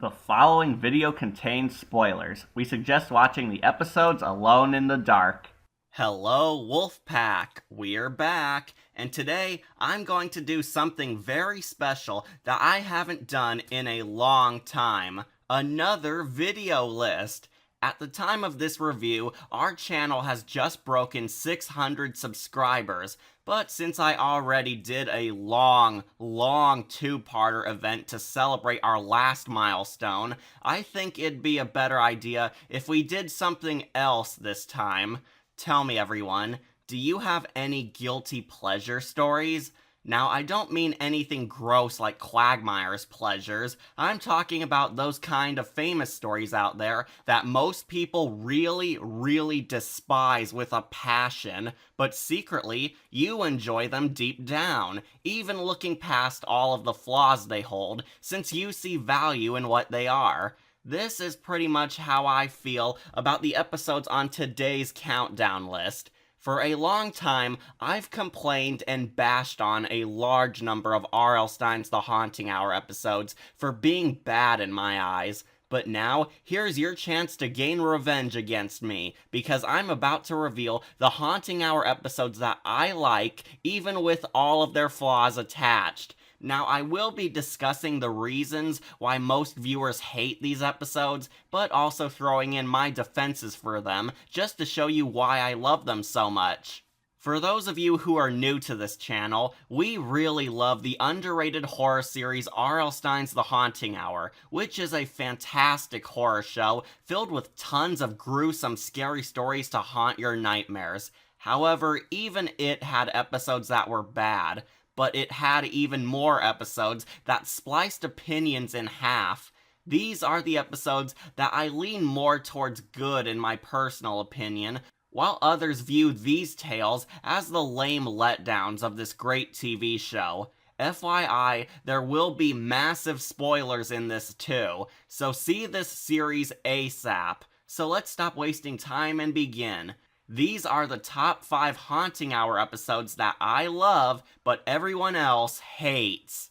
The following video contains spoilers. We suggest watching the episodes alone in the dark. Hello, Wolfpack! We're back, and today I'm going to do something very special that I haven't done in a long time. Another video list! At the time of this review, our channel has just broken 600 subscribers, but since I already did a long two-parter event to celebrate our last milestone, I think it'd be a better idea if we did something else this time. Tell me, everyone, do you have any guilty pleasure stories? Now, I don't mean anything gross like Quagmire's pleasures. I'm talking about those kind of famous stories out there that most people really despise with a passion, but secretly, you enjoy them deep down, even looking past all of the flaws they hold, since you see value in what they are. This is pretty much how I feel about the episodes on today's countdown list. For a long time, I've complained and bashed on a large number of R.L. Stine's The Haunting Hour episodes for being bad in my eyes. But now, here's your chance to gain revenge against me, because I'm about to reveal the Haunting Hour episodes that I like, even with all of their flaws attached. Now, I will be discussing the reasons why most viewers hate these episodes, but also throwing in my defenses for them, just to show you why I love them so much. For those of you who are new to this channel, we really love the underrated horror series R.L. Stine's The Haunting Hour, which is a fantastic horror show filled with tons of gruesome, scary stories to haunt your nightmares. However, even it had episodes that were bad, but it had even more episodes that spliced opinions in half. These are the episodes that I lean more towards good in my personal opinion, while others view these tales as the lame letdowns of this great TV show. FYI, there will be massive spoilers in this too, so see this series ASAP. So let's stop wasting time and begin. These are the top 5 Haunting Hour episodes that I love, but everyone else hates.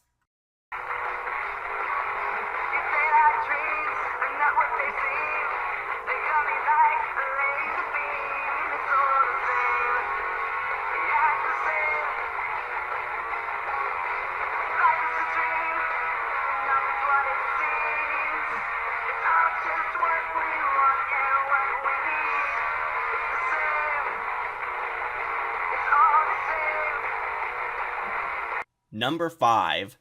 Number 5.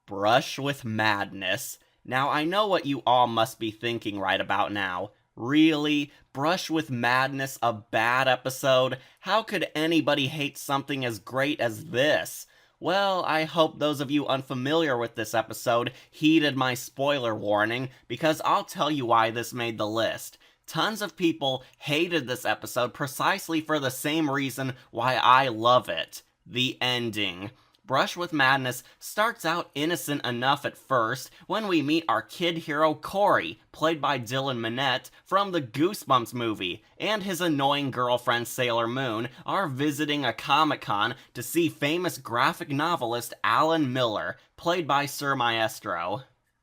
Brush with Madness. Now, I know what you all must be thinking right about now. Really? Brush with Madness, a bad episode? How could anybody hate something as great as this? Well, I hope those of you unfamiliar with this episode heeded my spoiler warning, because I'll tell you why this made the list. Tons of people hated this episode precisely for the same reason why I love it. The ending. Brush with Madness starts out innocent enough at first when we meet our kid hero Corey, played by Dylan Minnette from the Goosebumps movie, and his annoying girlfriend Sailor Moon are visiting a Comic-Con to see famous graphic novelist Alan Miller, played by Sir Maestro.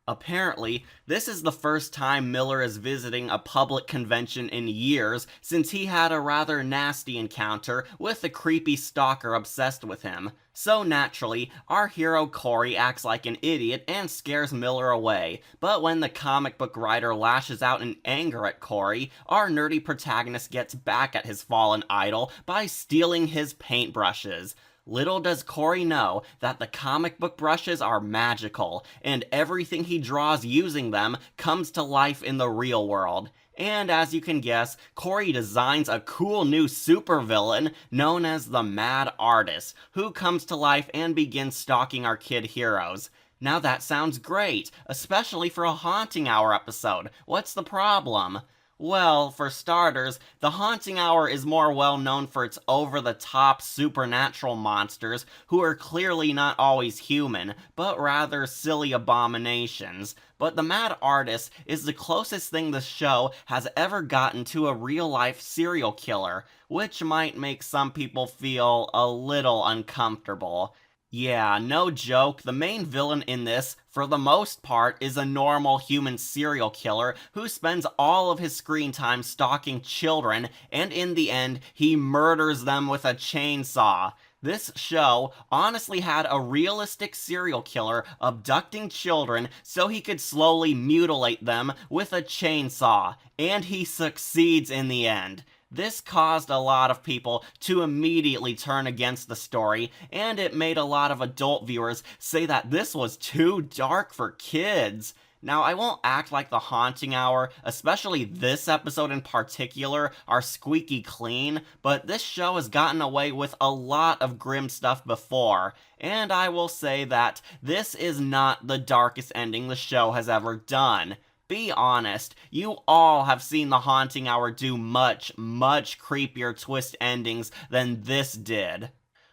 Apparently, this is the first time Miller is visiting a public convention in years, since he had a rather nasty encounter with a creepy stalker obsessed with him. So naturally, our hero Corey acts like an idiot and scares Miller away, but when the comic book writer lashes out in anger at Corey, our nerdy protagonist gets back at his fallen idol by stealing his paintbrushes. Little does Corey know that the comic book brushes are magical, and everything he draws using them comes to life in the real world. And as you can guess, Corey designs a cool new supervillain known as the Mad Artist, who comes to life and begins stalking our kid heroes. Now that sounds great, especially for a Haunting Hour episode. What's the problem? Well, for starters, The Haunting Hour is more well known for its over-the-top supernatural monsters who are clearly not always human, but rather silly abominations. But the Mad Artist is the closest thing the show has ever gotten to a real-life serial killer, which might make some people feel a little uncomfortable. Yeah, no joke. The main villain in this, for the most part, is a normal human serial killer who spends all of his screen time stalking children, and in the end, he murders them with a chainsaw. This show honestly had a realistic serial killer abducting children so he could slowly mutilate them with a chainsaw, and he succeeds in the end. This caused a lot of people to immediately turn against the story, and it made a lot of adult viewers say that this was too dark for kids. Now, I won't act like The Haunting Hour, especially this episode in particular, are squeaky clean, but this show has gotten away with a lot of grim stuff before, and I will say that this is not the darkest ending the show has ever done. Be honest, you all have seen The Haunting Hour do much, much creepier twist endings than this did.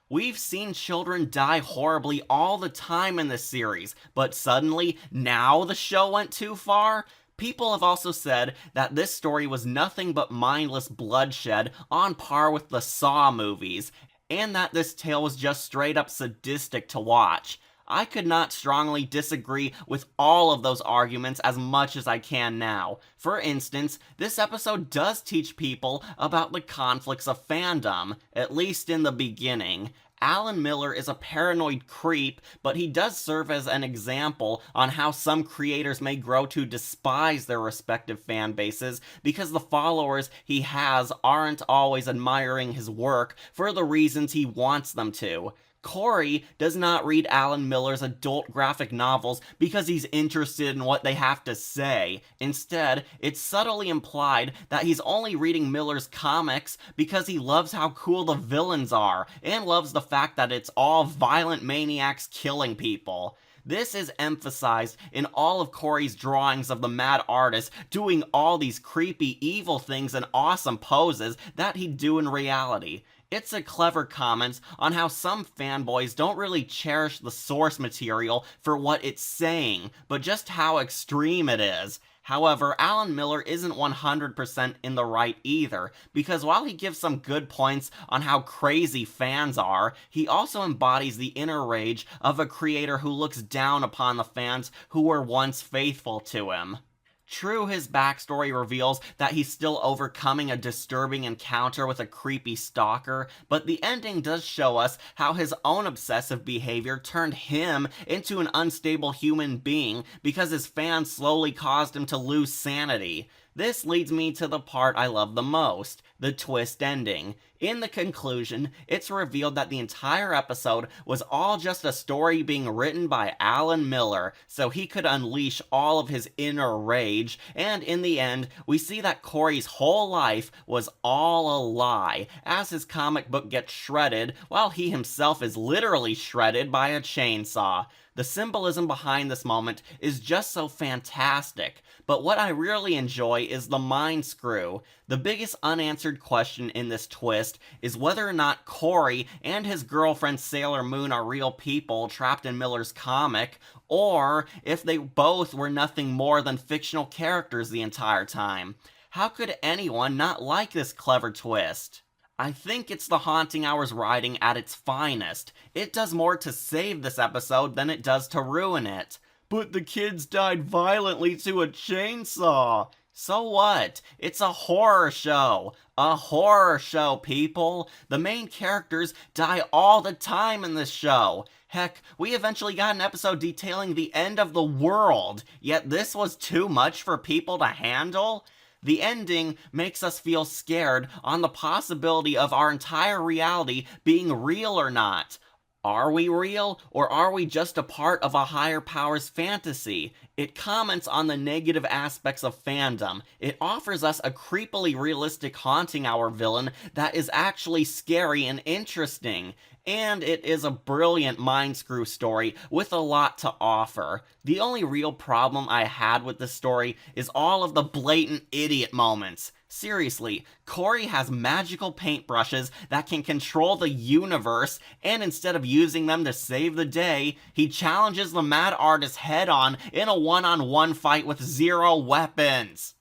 We've seen children die horribly all the time in this series, but suddenly, now the show went too far? People have also said that this story was nothing but mindless bloodshed on par with the Saw movies, and that this tale was just straight up sadistic to watch. I could not strongly disagree with all of those arguments as much as I can now. For instance, this episode does teach people about the conflicts of fandom, at least in the beginning. Alan Miller is a paranoid creep, but he does serve as an example on how some creators may grow to despise their respective fan bases because the followers he has aren't always admiring his work for the reasons he wants them to. Corey does not read Alan Miller's adult graphic novels because he's interested in what they have to say. Instead, it's subtly implied that he's only reading Miller's comics because he loves how cool the villains are, and loves the fact that it's all violent maniacs killing people. This is emphasized in all of Corey's drawings of the mad artist doing all these creepy, evil things and awesome poses that he'd do in reality. It's a clever comment on how some fanboys don't really cherish the source material for what it's saying, but just how extreme it is. However, Alan Miller isn't 100% in the right either, because while he gives some good points on how crazy fans are, he also embodies the inner rage of a creator who looks down upon the fans who were once faithful to him. True, his backstory reveals that he's still overcoming a disturbing encounter with a creepy stalker, but the ending does show us how his own obsessive behavior turned him into an unstable human being because his fans slowly caused him to lose sanity. This leads me to the part I love the most, the twist ending. In the conclusion, it's revealed that the entire episode was all just a story being written by Alan Miller, so he could unleash all of his inner rage, and in the end, we see that Corey's whole life was all a lie, as his comic book gets shredded, while he himself is literally shredded by a chainsaw. The symbolism behind this moment is just so fantastic, but what I really enjoy is the mind screw. The biggest unanswered question in this twist is whether or not Corey and his girlfriend Sailor Moon are real people trapped in Miller's comic, or if they both were nothing more than fictional characters the entire time. How could anyone not like this clever twist? I think it's The Haunting Hour's writing at its finest. It does more to save this episode than it does to ruin it. But the kids died violently to a chainsaw. So what? It's a horror show. A horror show, people. The main characters die all the time in this show. Heck, we eventually got an episode detailing the end of the world, yet this was too much for people to handle? The ending makes us feel scared on the possibility of our entire reality being real or not. Are we real, or are we just a part of a higher power's fantasy? It comments on the negative aspects of fandom. It offers us a creepily realistic Haunting Hour villain that is actually scary and interesting. And it is a brilliant mind screw story with a lot to offer. The only real problem I had with this story is all of the blatant idiot moments. Seriously, Corey has magical paintbrushes that can control the universe, and instead of using them to save the day, he challenges the mad artist head-on in a one-on-one fight with zero weapons.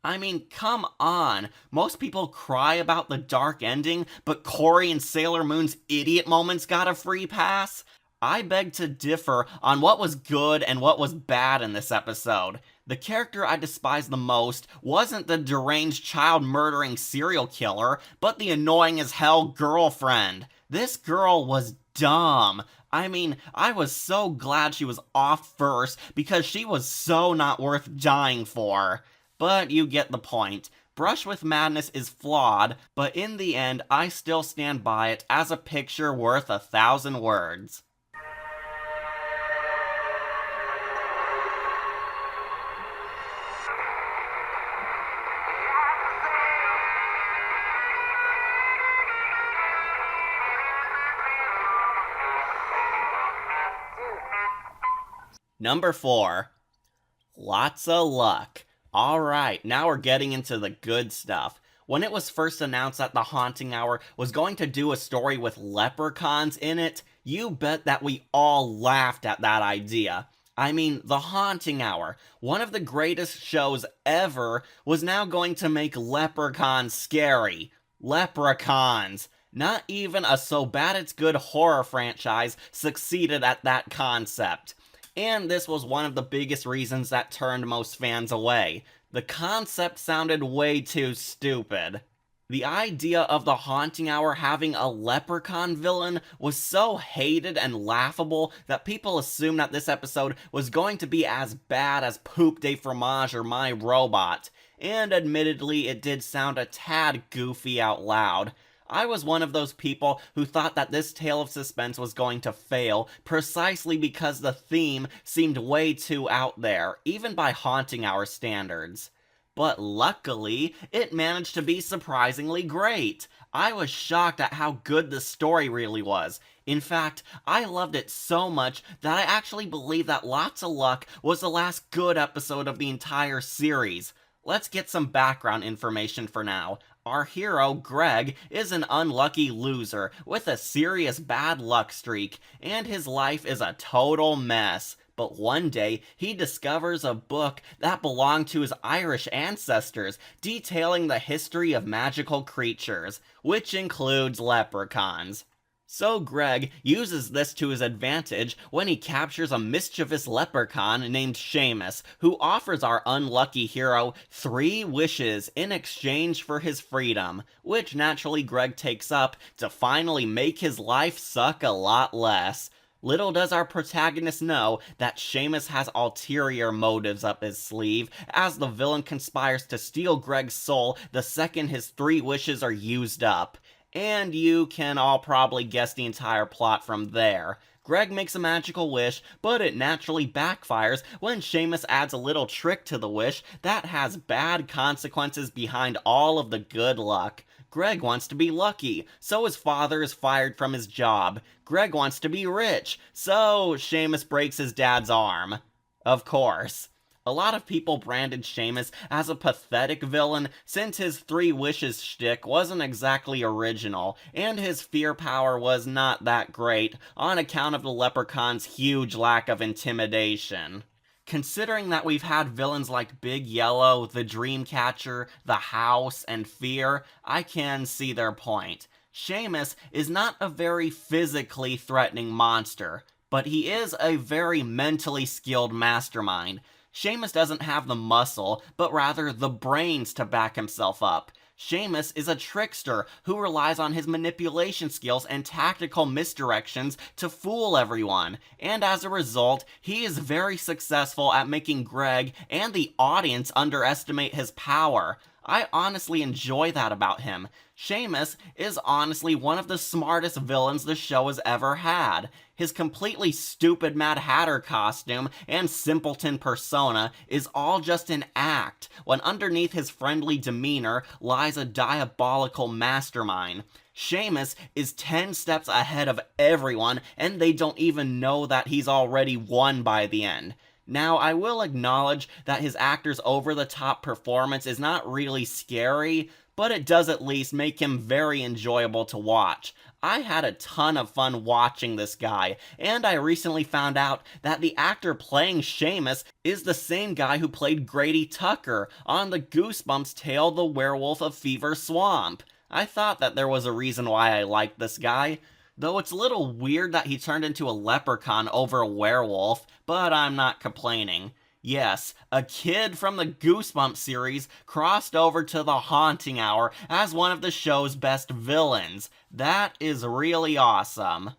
I mean, come on. Most people cry about the dark ending, but Corey and Sailor Moon's idiot moments got a free pass? I beg to differ on what was good and what was bad in this episode. The character I despised the most wasn't the deranged child murdering serial killer, but the annoying as hell girlfriend. This girl was dumb. I mean, I was so glad she was off first because she was so not worth dying for. But you get the point. Brush with Madness is flawed, but in the end, I still stand by it as a picture worth 1,000 words. Number 4. Lots of luck. Alright, now we're getting into the good stuff. When it was first announced that The Haunting Hour was going to do a story with leprechauns in it, you bet that we all laughed at that idea. I mean, The Haunting Hour, one of the greatest shows ever, was now going to make leprechauns scary. Leprechauns. Not even a so bad it's good horror franchise succeeded at that concept. And this was one of the biggest reasons that turned most fans away. The concept sounded way too stupid. The idea of The Haunting Hour having a leprechaun villain was so hated and laughable that people assumed that this episode was going to be as bad as Poop de Fromage or My Robot. And admittedly, it did sound a tad goofy out loud. I was one of those people who thought that this tale of suspense was going to fail precisely because the theme seemed way too out there, even by Haunting Hour standards. But luckily, it managed to be surprisingly great. I was shocked at how good the story really was. In fact, I loved it so much that I actually believe that Lots of Luck was the last good episode of the entire series. Let's get some background information for now. Our hero, Greg, is an unlucky loser with a serious bad luck streak, and his life is a total mess. But one day, he discovers a book that belonged to his Irish ancestors, detailing the history of magical creatures, which includes leprechauns. So Greg uses this to his advantage when he captures a mischievous leprechaun named Seamus, who offers our unlucky hero 3 wishes in exchange for his freedom, which naturally Greg takes up to finally make his life suck a lot less. Little does our protagonist know that Seamus has ulterior motives up his sleeve, as the villain conspires to steal Greg's soul the second his 3 wishes are used up. And you can all probably guess the entire plot from there. Greg makes a magical wish, but it naturally backfires when Seamus adds a little trick to the wish that has bad consequences behind all of the good luck. Greg wants to be lucky, so his father is fired from his job. Greg wants to be rich, so Seamus breaks his dad's arm. Of course. A lot of people branded Seamus as a pathetic villain since his 3 wishes shtick wasn't exactly original, and his fear power was not that great on account of the leprechaun's huge lack of intimidation. Considering that we've had villains like Big Yellow, the Dreamcatcher, the House, and Fear, I can see their point. Seamus is not a very physically threatening monster, but he is a very mentally skilled mastermind. Seamus doesn't have the muscle, but rather the brains to back himself up. Seamus is a trickster who relies on his manipulation skills and tactical misdirections to fool everyone, and as a result, he is very successful at making Greg and the audience underestimate his power. I honestly enjoy that about him. Seamus is honestly one of the smartest villains the show has ever had. His completely stupid Mad Hatter costume and simpleton persona is all just an act, when underneath his friendly demeanor lies a diabolical mastermind. Seamus is 10 steps ahead of everyone, and they don't even know that he's already won by the end. Now, I will acknowledge that his actor's over-the-top performance is not really scary, but it does at least make him very enjoyable to watch. I had a ton of fun watching this guy, and I recently found out that the actor playing Seamus is the same guy who played Grady Tucker on the Goosebumps tale The Werewolf of Fever Swamp. I thought that there was a reason why I liked this guy, though it's a little weird that he turned into a leprechaun over a werewolf, but I'm not complaining. Yes, a kid from the Goosebumps series crossed over to the Haunting Hour as one of the show's best villains. That is really awesome.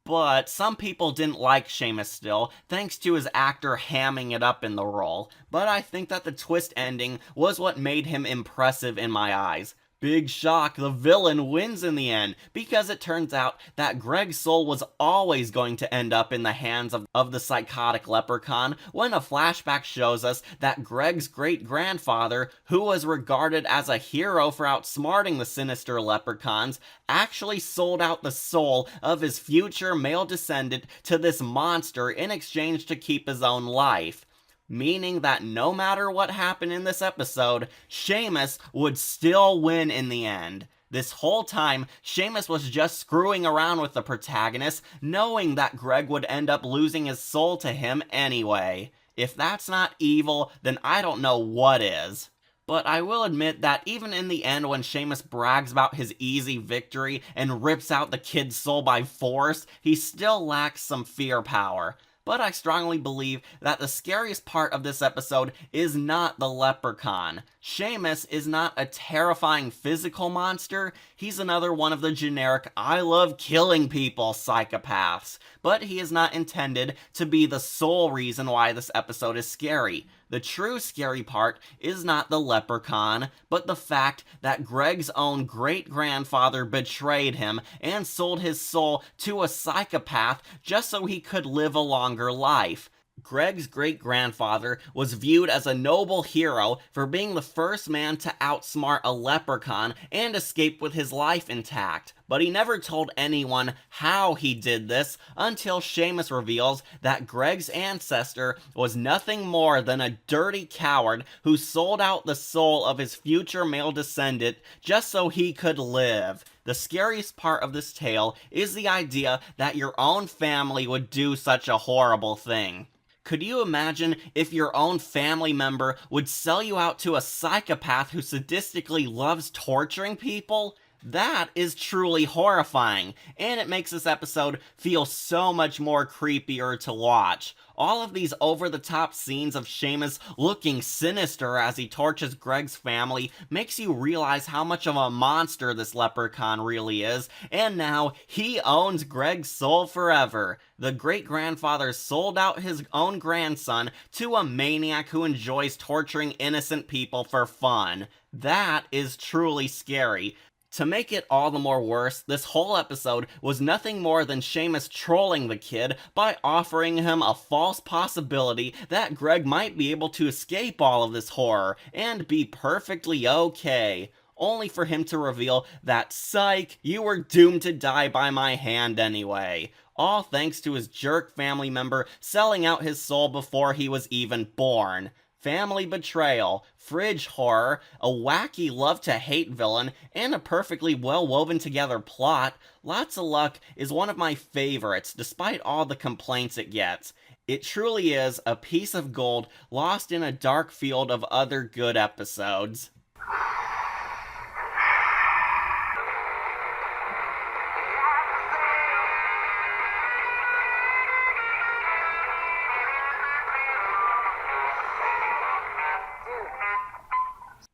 But some people didn't like Seamus still, thanks to his actor hamming it up in the role. But I think that the twist ending was what made him impressive in my eyes. Big shock, the villain wins in the end, because it turns out that Greg's soul was always going to end up in the hands of the psychotic leprechaun when a flashback shows us that Greg's great-grandfather, who was regarded as a hero for outsmarting the sinister leprechauns, actually sold out the soul of his future male descendant to this monster in exchange to keep his own life. Meaning that no matter what happened in this episode, Seamus would still win in the end. This whole time, Seamus was just screwing around with the protagonist, knowing that Greg would end up losing his soul to him anyway. If that's not evil, then I don't know what is. But I will admit that even in the end when Seamus brags about his easy victory and rips out the kid's soul by force, he still lacks some fear power. But I strongly believe that the scariest part of this episode is not the leprechaun. Seamus is not a terrifying physical monster, he's another one of the generic I love killing people psychopaths. But he is not intended to be the sole reason why this episode is scary. The true scary part is not the leprechaun, but the fact that Greg's own great-grandfather betrayed him and sold his soul to a psychopath just so he could live a longer life. Greg's great-grandfather was viewed as a noble hero for being the first man to outsmart a leprechaun and escape with his life intact, but he never told anyone how he did this until Seamus reveals that Greg's ancestor was nothing more than a dirty coward who sold out the soul of his future male descendant just so he could live. The scariest part of this tale is the idea that your own family would do such a horrible thing. Could you imagine if your own family member would sell you out to a psychopath who sadistically loves torturing people? That is truly horrifying, and it makes this episode feel so much more creepier to watch. All of these over-the-top scenes of Seamus looking sinister as he tortures Greg's family makes you realize how much of a monster this leprechaun really is, and now he owns Greg's soul forever. The great-grandfather sold out his own grandson to a maniac who enjoys torturing innocent people for fun. That is truly scary. To make it all the more worse, this whole episode was nothing more than Seamus trolling the kid by offering him a false possibility that Greg might be able to escape all of this horror and be perfectly okay. Only for him to reveal that, psych, you were doomed to die by my hand anyway. All thanks to his jerk family member selling out his soul before he was even born. Family betrayal, fridge horror, a wacky love-to-hate villain, and a perfectly well-woven together plot, Lots of Luck is one of my favorites, despite all the complaints it gets. It truly is a piece of gold lost in a dark field of other good episodes.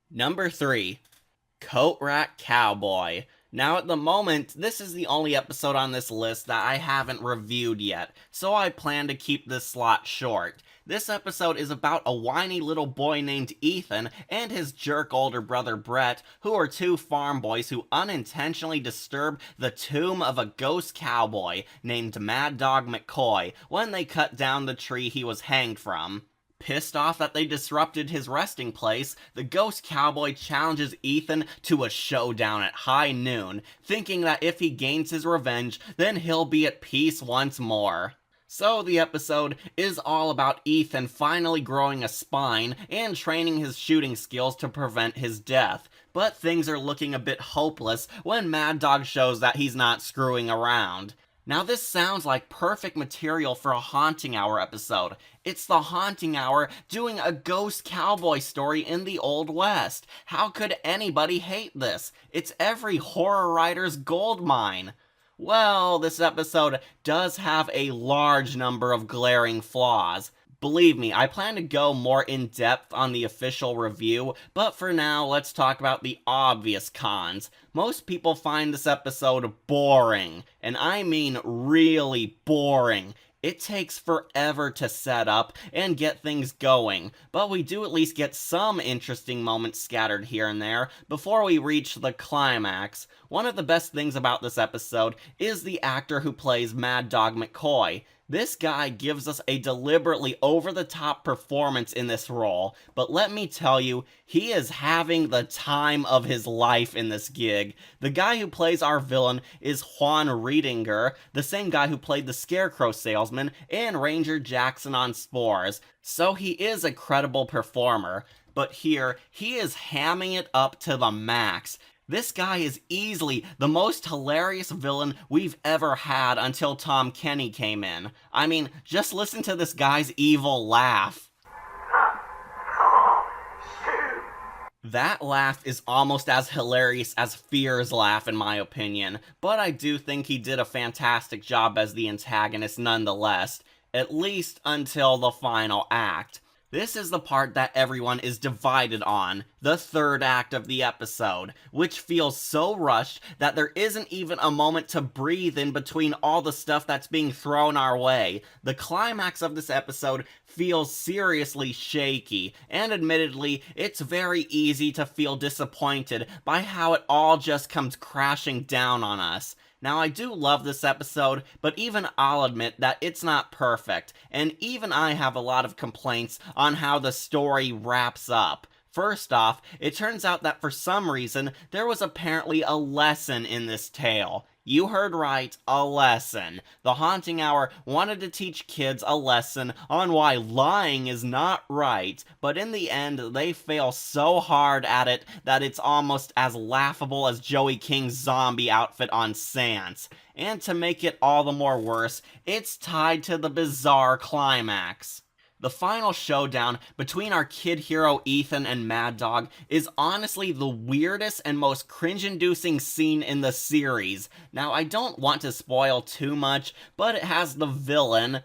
Number 3. Coat Rack Cowboy. Now at the moment, this is the only episode on this list that I haven't reviewed yet, so I plan to keep this slot short. This episode is about a whiny little boy named Ethan and his jerk older brother Brett, who are two farm boys who unintentionally disturb the tomb of a ghost cowboy named Mad Dog McCoy when they cut down the tree he was hanged from. Pissed off that they disrupted his resting place, the ghost cowboy challenges Ethan to a showdown at high noon, thinking that if he gains his revenge, then he'll be at peace once more. So the episode is all about Ethan finally growing a spine and training his shooting skills to prevent his death. But things are looking a bit hopeless when Mad Dog shows that he's not screwing around. Now this sounds like perfect material for a Haunting Hour episode. It's the Haunting Hour doing a ghost cowboy story in the Old West. How could anybody hate this? It's every horror writer's goldmine. Well, this episode does have a large number of glaring flaws. Believe me, I plan to go more in depth on the official review, but for now, let's talk about the obvious cons. Most people find this episode boring, and I mean really boring. It takes forever to set up and get things going, but we do at least get some interesting moments scattered here and there before we reach the climax. One of the best things about this episode is the actor who plays Mad Dog McCoy. This guy gives us a deliberately over-the-top performance in this role, but let me tell you, he is having the time of his life in this gig. The guy who plays our villain is Juan Riedinger, the same guy who played the Scarecrow salesman in Ranger Jackson on Spores, so he is a credible performer. But here, he is hamming it up to the max. This guy is easily the most hilarious villain we've ever had until Tom Kenny came in. I mean, just listen to this guy's evil laugh. That laugh is almost as hilarious as Fear's laugh in my opinion, but I do think he did a fantastic job as the antagonist nonetheless, at least until the final act. This is the part that everyone is divided on, the third act of the episode, which feels so rushed that there isn't even a moment to breathe in between all the stuff that's being thrown our way. The climax of this episode feels seriously shaky, and admittedly, it's very easy to feel disappointed by how it all just comes crashing down on us. Now, I do love this episode, but even I'll admit that it's not perfect, and even I have a lot of complaints on how the story wraps up. First off, it turns out that for some reason, there was apparently a lesson in this tale. You heard right, a lesson. The Haunting Hour wanted to teach kids a lesson on why lying is not right, but in the end, they fail so hard at it that it's almost as laughable as Joey King's zombie outfit on Sans. And to make it all the more worse, it's tied to the bizarre climax. The final showdown between our kid hero Ethan and Mad Dog is honestly the weirdest and most cringe-inducing scene in the series. Now, I don't want to spoil too much, but it has the villain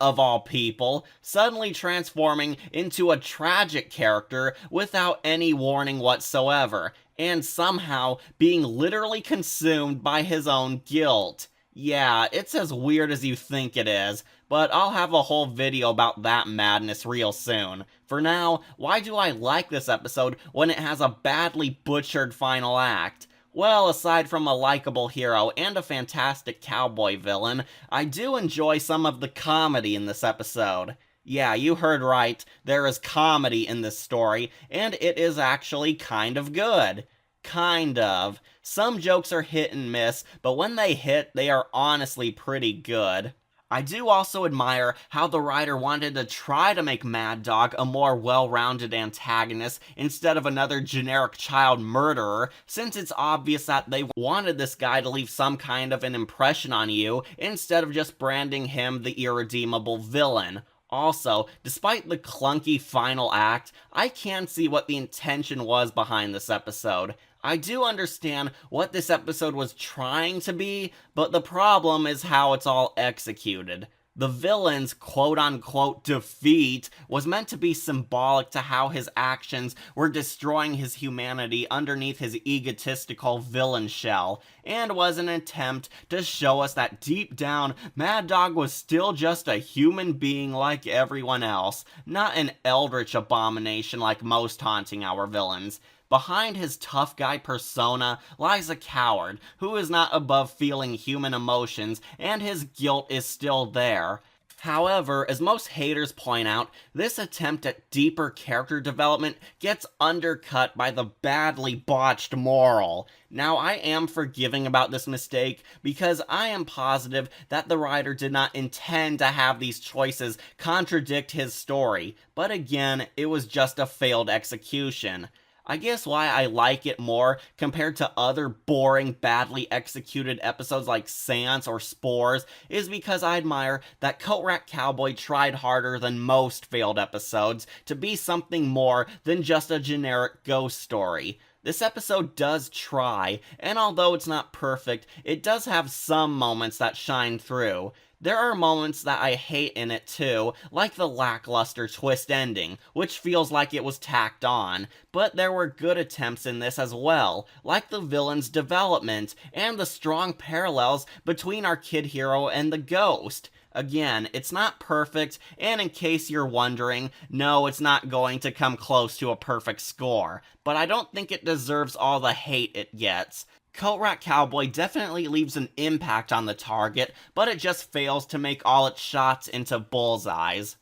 of all people, suddenly transforming into a tragic character without any warning whatsoever, and somehow being literally consumed by his own guilt. Yeah, it's as weird as you think it is, but I'll have a whole video about that madness real soon. For now, why do I like this episode when it has a badly butchered final act? Well, aside from a likable hero and a fantastic cowboy villain, I do enjoy some of the comedy in this episode. Yeah, you heard right, there is comedy in this story, and it is actually kind of good. Kind of. Some jokes are hit and miss, but when they hit, they are honestly pretty good. I do also admire how the writer wanted to try to make Mad Dog a more well-rounded antagonist instead of another generic child murderer, since it's obvious that they wanted this guy to leave some kind of an impression on you instead of just branding him the irredeemable villain. Also, despite the clunky final act, I can see what the intention was behind this episode. I do understand what this episode was trying to be, but the problem is how it's all executed. The villain's quote-unquote defeat was meant to be symbolic to how his actions were destroying his humanity underneath his egotistical villain shell, and was an attempt to show us that deep down, Mad Dog was still just a human being like everyone else, not an eldritch abomination like most Haunting Hour villains. Behind his tough guy persona lies a coward who is not above feeling human emotions, and his guilt is still there. However, as most haters point out, this attempt at deeper character development gets undercut by the badly botched moral. Now, I am forgiving about this mistake because I am positive that the writer did not intend to have these choices contradict his story, but again, it was just a failed execution. I guess why I like it more compared to other boring, badly executed episodes like Seance or Spores is because I admire that Coat Rat Cowboy tried harder than most failed episodes to be something more than just a generic ghost story. This episode does try, and although it's not perfect, it does have some moments that shine through. There are moments that I hate in it too, like the lackluster twist ending, which feels like it was tacked on, but there were good attempts in this as well, like the villain's development, and the strong parallels between our kid hero and the ghost. Again, it's not perfect, and in case you're wondering, no, it's not going to come close to a perfect score, but I don't think it deserves all the hate it gets. Coat Rat Cowboy definitely leaves an impact on the target, but it just fails to make all its shots into bullseyes.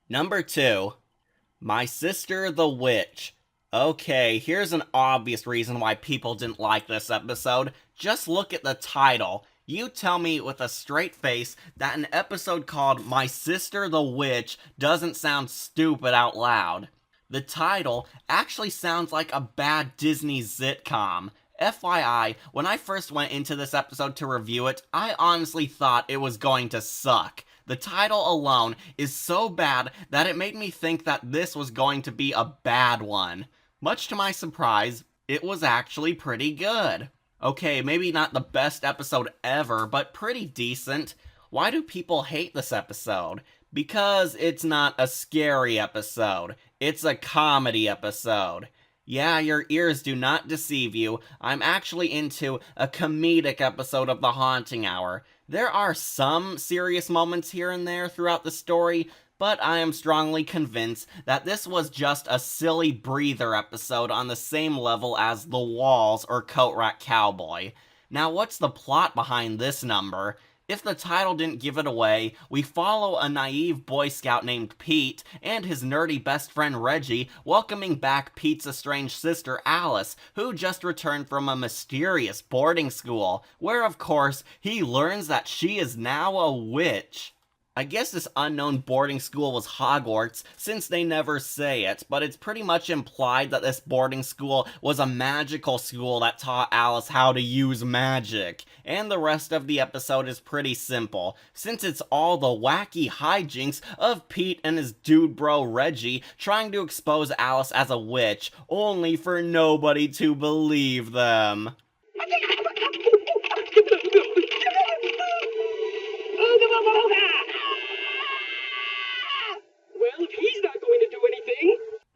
Number 2. My Sister the Witch. Okay, here's an obvious reason why people didn't like this episode. Just look at the title. You tell me with a straight face that an episode called My Sister the Witch doesn't sound stupid out loud. The title actually sounds like a bad Disney sitcom. FYI, when I first went into this episode to review it, I honestly thought it was going to suck. The title alone is so bad that it made me think that this was going to be a bad one. Much to my surprise, it was actually pretty good. Okay, maybe not the best episode ever, but pretty decent. Why do people hate this episode? Because it's not a scary episode. It's a comedy episode. Yeah, your ears do not deceive you. I'm actually into a comedic episode of The Haunting Hour. There are some serious moments here and there throughout the story, but I am strongly convinced that this was just a silly breather episode on the same level as The Walls or Coat Rat Cowboy. Now, what's the plot behind this number? If the title didn't give it away, we follow a naive Boy Scout named Pete and his nerdy best friend Reggie welcoming back Pete's estranged sister Alice, who just returned from a mysterious boarding school, where of course he learns that she is now a witch. I guess this unknown boarding school was Hogwarts, since they never say it, but it's pretty much implied that this boarding school was a magical school that taught Alice how to use magic. And the rest of the episode is pretty simple, since it's all the wacky hijinks of Pete and his dude bro Reggie trying to expose Alice as a witch, only for nobody to believe them.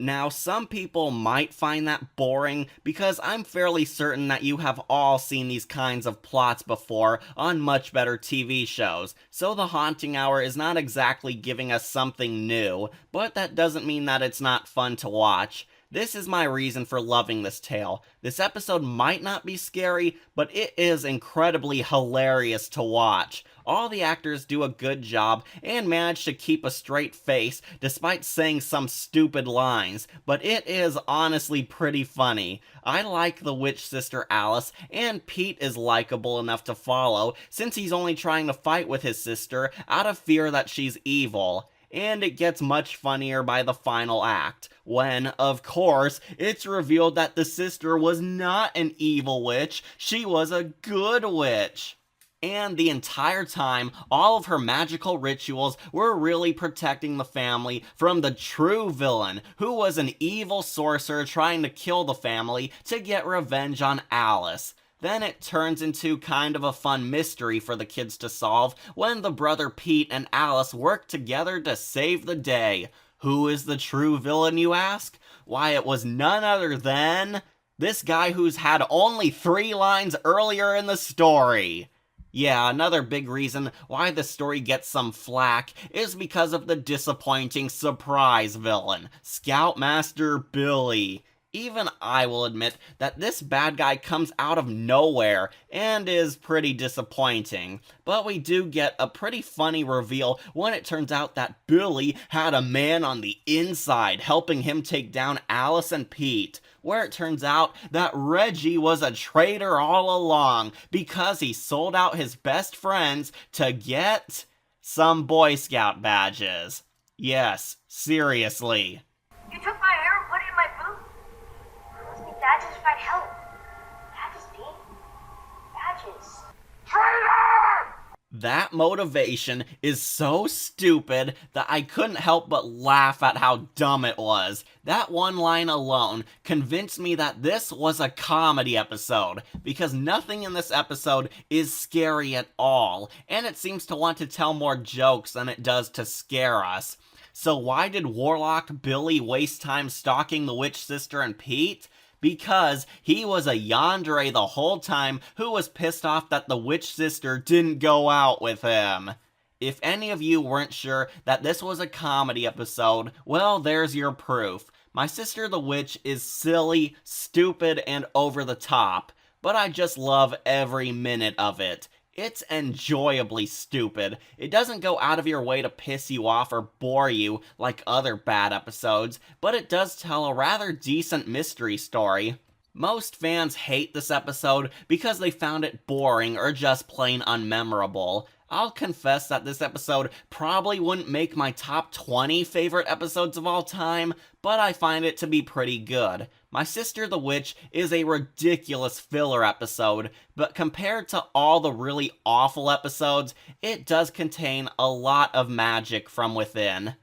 Now, some people might find that boring because I'm fairly certain that you have all seen these kinds of plots before on much better TV shows, so The Haunting Hour is not exactly giving us something new, but that doesn't mean that it's not fun to watch. This is my reason for loving this tale. This episode might not be scary, but it is incredibly hilarious to watch. All the actors do a good job and manage to keep a straight face despite saying some stupid lines, but it is honestly pretty funny. I like the witch sister Alice, and Pete is likable enough to follow since he's only trying to fight with his sister out of fear that she's evil. And it gets much funnier by the final act, when, of course, it's revealed that the sister was not an evil witch, she was a good witch. And the entire time, all of her magical rituals were really protecting the family from the true villain, who was an evil sorcerer trying to kill the family to get revenge on Alice. Then it turns into kind of a fun mystery for the kids to solve when the brother Pete and Alice work together to save the day. Who is the true villain, you ask? Why, it was none other than this guy who's had only 3 lines earlier in the story. Yeah, another big reason why the story gets some flack is because of the disappointing surprise villain, Scoutmaster Billy. Even I will admit that this bad guy comes out of nowhere and is pretty disappointing, but we do get a pretty funny reveal when it turns out that Billy had a man on the inside helping him take down Alice and Pete, where it turns out that Reggie was a traitor all along because he sold out his best friends to get some Boy Scout badges. Yes, seriously. You took my hair and put it in my boot. Must be badges if I'd help. Badges, Pete. Badges. Traitor! That motivation is so stupid that I couldn't help but laugh at how dumb it was. That one line alone convinced me that this was a comedy episode, because nothing in this episode is scary at all, and it seems to want to tell more jokes than it does to scare us. So why did Warlock Billy waste time stalking the witch sister and Pete? Because he was a yandere the whole time who was pissed off that the witch sister didn't go out with him. If any of you weren't sure that this was a comedy episode, well, there's your proof. My sister the witch is silly, stupid, and over the top, but I just love every minute of it. It's enjoyably stupid. It doesn't go out of your way to piss you off or bore you like other bad episodes, but it does tell a rather decent mystery story. Most fans hate this episode because they found it boring or just plain unmemorable. I'll confess that this episode probably wouldn't make my top 20 favorite episodes of all time, but I find it to be pretty good. My Sister the Witch is a ridiculous filler episode, but compared to all the really awful episodes, it does contain a lot of magic from within.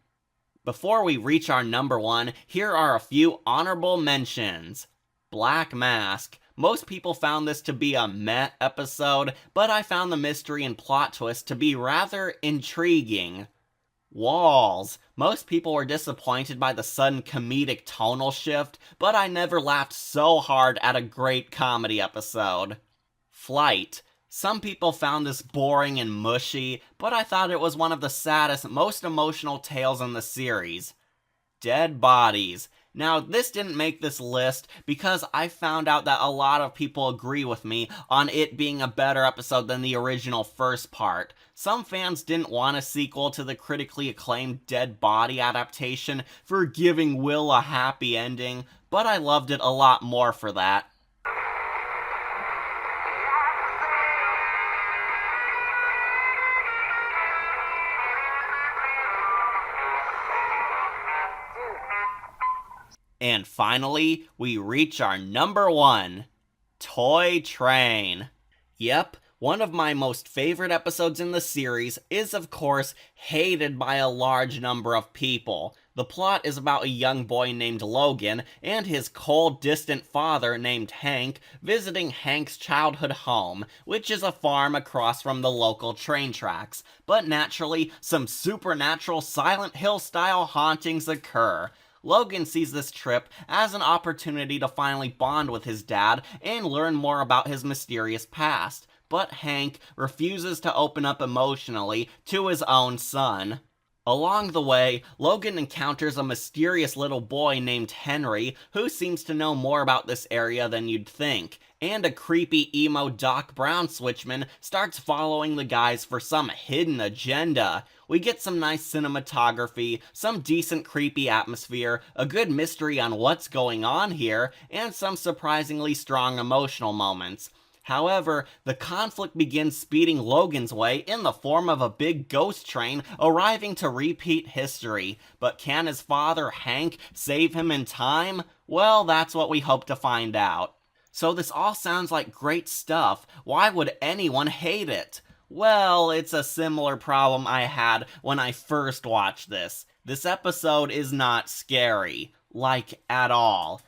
Before we reach our number one, here are a few honorable mentions. Black Mask. Most people found this to be a meh episode, but I found the mystery and plot twist to be rather intriguing. Walls. Most people were disappointed by the sudden comedic tonal shift, but I never laughed so hard at a great comedy episode. Flight. Some people found this boring and mushy, but I thought it was one of the saddest, most emotional tales in the series. Dead Bodies. Now, this didn't make this list because I found out that a lot of people agree with me on it being a better episode than the original first part. Some fans didn't want a sequel to the critically acclaimed Dead Body adaptation for giving Will a happy ending, but I loved it a lot more for that. And finally, we reach our number one, Toy Train. Yep, one of my most favorite episodes in the series is, of course, hated by a large number of people. The plot is about a young boy named Logan and his cold, distant father named Hank visiting Hank's childhood home, which is a farm across from the local train tracks. But naturally, some supernatural Silent Hill-style hauntings occur. Logan sees this trip as an opportunity to finally bond with his dad and learn more about his mysterious past, but Hank refuses to open up emotionally to his own son. Along the way, Logan encounters a mysterious little boy named Henry who seems to know more about this area than you'd think, and a creepy emo Doc Brown switchman starts following the guys for some hidden agenda. We get some nice cinematography, some decent creepy atmosphere, a good mystery on what's going on here, and some surprisingly strong emotional moments. However, the conflict begins speeding Logan's way in the form of a big ghost train arriving to repeat history. But can his father, Hank, save him in time? Well, that's what we hope to find out. So this all sounds like great stuff. Why would anyone hate it? Well, it's a similar problem I had when I first watched this. This episode is not scary. Like, at all.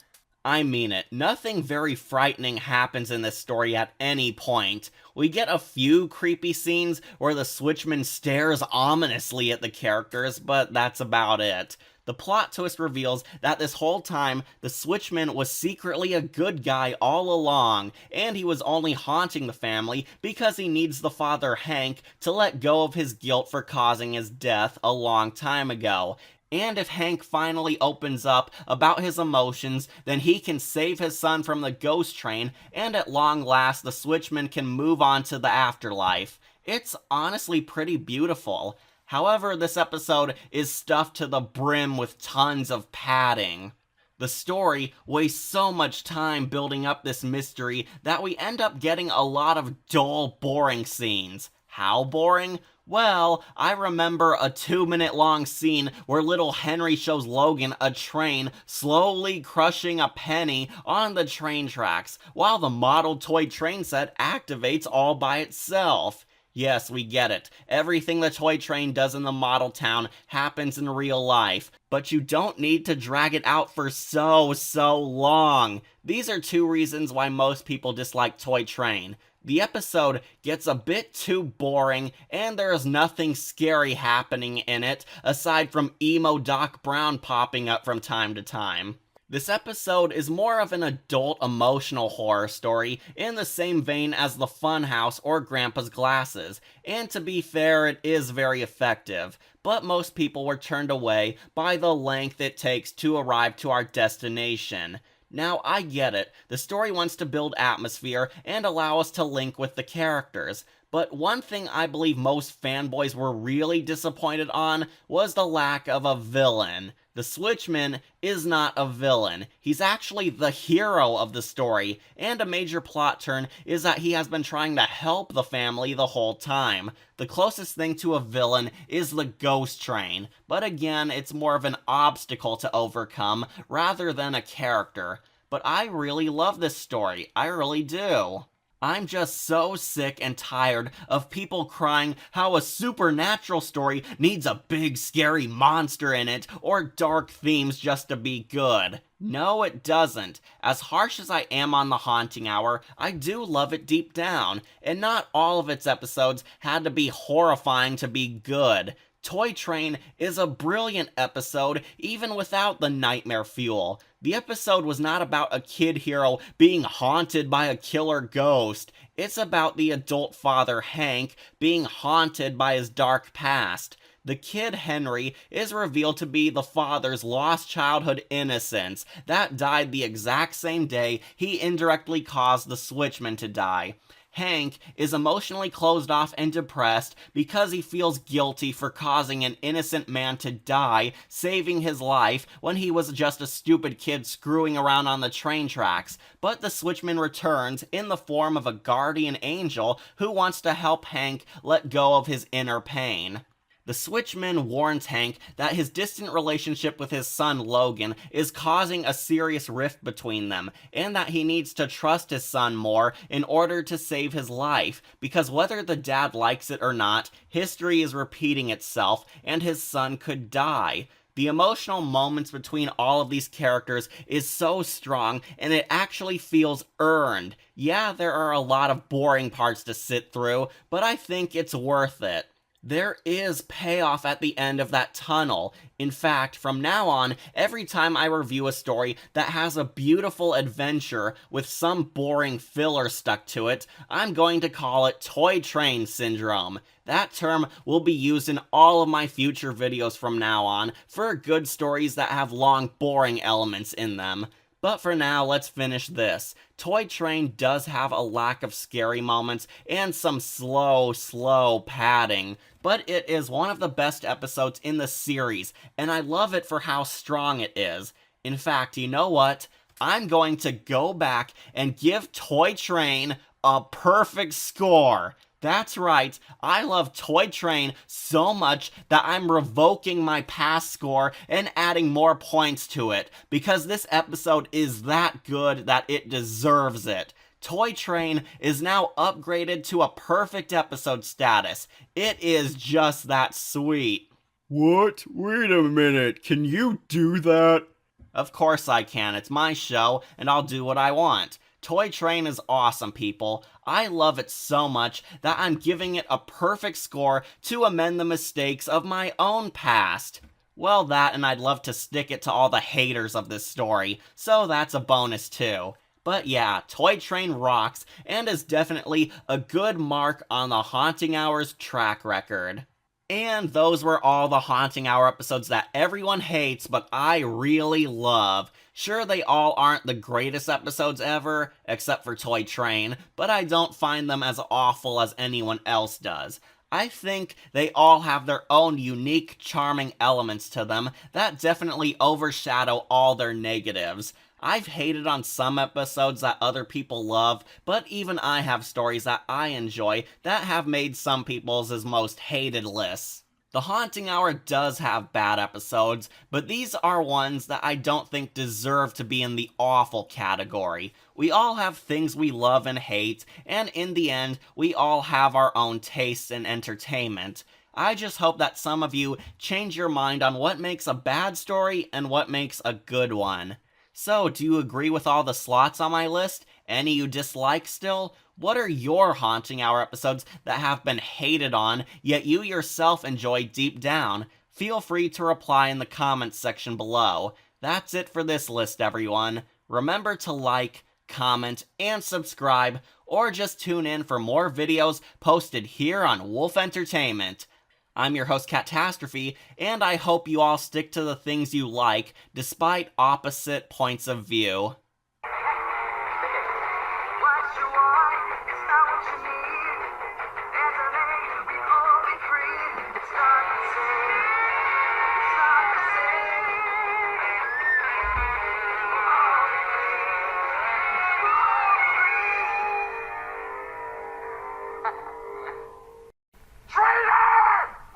I mean it, nothing very frightening happens in this story at any point. We get a few creepy scenes where the switchman stares ominously at the characters, but that's about it. The plot twist reveals that this whole time, the switchman was secretly a good guy all along, and he was only haunting the family because he needs the father Hank to let go of his guilt for causing his death a long time ago. And if Hank finally opens up about his emotions, then he can save his son from the ghost train, and at long last the switchman can move on to the afterlife. It's honestly pretty beautiful. However, this episode is stuffed to the brim with tons of padding. The story wastes so much time building up this mystery that we end up getting a lot of dull, boring scenes. How boring? Well, I remember a 2-minute long scene where little Henry shows Logan a train slowly crushing a penny on the train tracks, while the model toy train set activates all by itself. Yes, we get it. Everything the toy train does in the model town happens in real life, but you don't need to drag it out for so long. These are 2 reasons why most people dislike Toy Train. The episode gets a bit too boring, and there is nothing scary happening in it, aside from emo Doc Brown popping up from time to time. This episode is more of an adult emotional horror story in the same vein as The Funhouse or Grandpa's Glasses, and to be fair, it is very effective, but most people were turned away by the length it takes to arrive to our destination. Now, I get it, the story wants to build atmosphere and allow us to link with the characters, but one thing I believe most fanboys were really disappointed on was the lack of a villain. The Switchman is not a villain. He's actually the hero of the story, and a major plot turn is that he has been trying to help the family the whole time. The closest thing to a villain is the ghost train, but again, it's more of an obstacle to overcome rather than a character. But I really love this story. I really do. I'm just so sick and tired of people crying how a supernatural story needs a big scary monster in it or dark themes just to be good. No, it doesn't. As harsh as I am on The Haunting Hour, I do love it deep down, and not all of its episodes had to be horrifying to be good. Toy Train is a brilliant episode even without the nightmare fuel. The episode was not about a kid hero being haunted by a killer ghost. It's about the adult father, Hank, being haunted by his dark past. The kid, Henry, is revealed to be the father's lost childhood innocence that died the exact same day he indirectly caused the switchman to die. Hank is emotionally closed off and depressed because he feels guilty for causing an innocent man to die, saving his life when he was just a stupid kid screwing around on the train tracks. But the switchman returns in the form of a guardian angel who wants to help Hank let go of his inner pain. The switchman warns Hank that his distant relationship with his son Logan is causing a serious rift between them, and that he needs to trust his son more in order to save his life, because whether the dad likes it or not, history is repeating itself, and his son could die. The emotional moments between all of these characters is so strong, and it actually feels earned. Yeah, there are a lot of boring parts to sit through, but I think it's worth it. There is payoff at the end of that tunnel. In fact, from now on, every time I review a story that has a beautiful adventure with some boring filler stuck to it, I'm going to call it Toy Train Syndrome. That term will be used in all of my future videos from now on for good stories that have long, boring elements in them. But for now, let's finish this. Toy Train does have a lack of scary moments and some slow padding, but it is one of the best episodes in the series, and I love it for how strong it is. In fact, you know what? I'm going to go back and give Toy Train a perfect score. That's right, I love Toy Train so much that I'm revoking my past score and adding more points to it, because this episode is that good that it deserves it. Toy Train is now upgraded to a perfect episode status. It is just that sweet. What? Wait a minute, can you do that? Of course I can, it's my show, and I'll do what I want. Toy Train is awesome, people. I love it so much that I'm giving it a perfect score to amend the mistakes of my own past. Well, that, and I'd love to stick it to all the haters of this story, so that's a bonus too. But yeah, Toy Train rocks, and is definitely a good mark on the Haunting Hours track record. And those were all the Haunting Hour episodes that everyone hates, but I really love. Sure, they all aren't the greatest episodes ever, except for Toy Train, but I don't find them as awful as anyone else does. I think they all have their own unique, charming elements to them that definitely overshadow all their negatives. I've hated on some episodes that other people love, but even I have stories that I enjoy that have made some people's most hated lists. The Haunting Hour does have bad episodes, but these are ones that I don't think deserve to be in the awful category. We all have things we love and hate, and in the end, we all have our own tastes in entertainment. I just hope that some of you change your mind on what makes a bad story and what makes a good one. So, do you agree with all the slots on my list? Any you dislike still? What are your Haunting Hour episodes that have been hated on, yet you yourself enjoy deep down? Feel free to reply in the comments section below. That's it for this list, everyone. Remember to like, comment, and subscribe, or just tune in for more videos posted here on Wolf Entertainment. I'm your host, Catastrophe, and I hope you all stick to the things you like, despite opposite points of view.